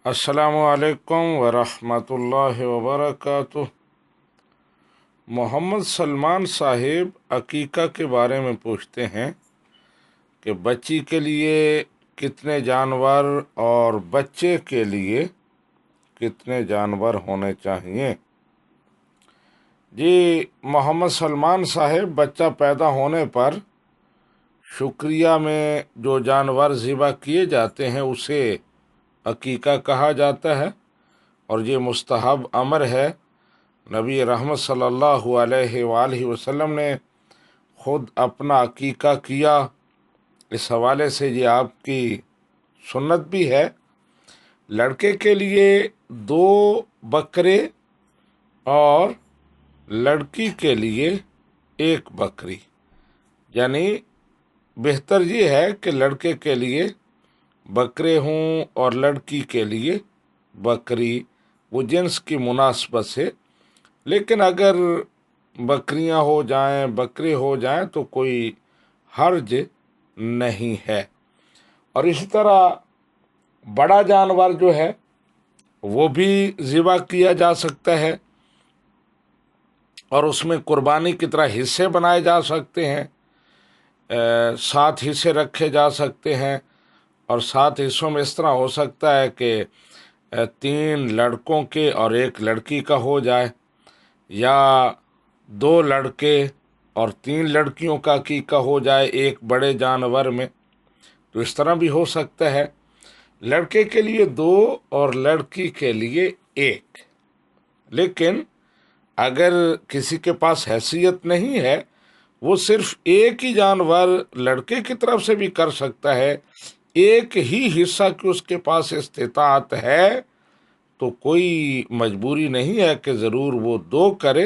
السلام علیکم ورحمۃ اللہ وبرکاتہ۔ محمد سلمان صاحب عقیقہ کے بارے میں پوچھتے ہیں کہ بچی کے لیے کتنے جانور اور بچے کے لیے کتنے جانور ہونے چاہیے؟ جی محمد سلمان صاحب، بچہ پیدا ہونے پر شکریہ میں جو جانور ذبح کیے جاتے ہیں اسے عقیقہ کہا جاتا ہے، اور یہ مستحب امر ہے۔ نبی رحمت صلی اللہ علیہ وآلہ وسلم نے خود اپنا عقیقہ کیا، اس حوالے سے یہ آپ کی سنت بھی ہے۔ لڑکے کے لیے 2 بکرے اور لڑکی کے لیے 1 بکری، یعنی بہتر یہ ہے کہ لڑکے کے لیے بکرے ہوں اور لڑکی کے لیے بکری، وہ جنس کی مناسبت سے۔ لیکن اگر بکریاں ہو جائیں، بکرے ہو جائیں تو کوئی حرج نہیں ہے۔ اور اسی طرح بڑا جانور جو ہے وہ بھی ذبح کیا جا سکتا ہے، اور اس میں قربانی کی طرح حصے بنائے جا سکتے ہیں، 7 حصے رکھے جا سکتے ہیں، اور 7 حصوں میں اس طرح ہو سکتا ہے کہ 3 لڑکوں کے اور 1 لڑکی کا ہو جائے، یا 2 لڑکے اور 3 لڑکیوں کا عقیقہ ہو جائے ایک بڑے جانور میں، تو اس طرح بھی ہو سکتا ہے۔ لڑکے کے لیے 2 اور لڑکی کے لیے 1۔ لیکن اگر کسی کے پاس حیثیت نہیں ہے، وہ صرف ایک ہی جانور لڑکے کی طرف سے بھی کر سکتا ہے، ایک ہی حصہ کی اس کے پاس استطاعت ہے، تو کوئی مجبوری نہیں ہے کہ ضرور وہ 2 کرے،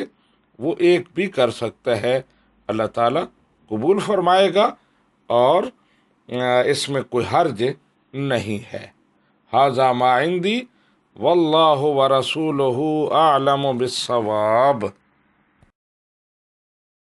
وہ 1 بھی کر سکتا ہے۔ اللہ تعالیٰ قبول فرمائے گا، اور اس میں کوئی حرج نہیں ہے۔ ھذا ما عندی واللہ ورسولہ اعلم بالصواب۔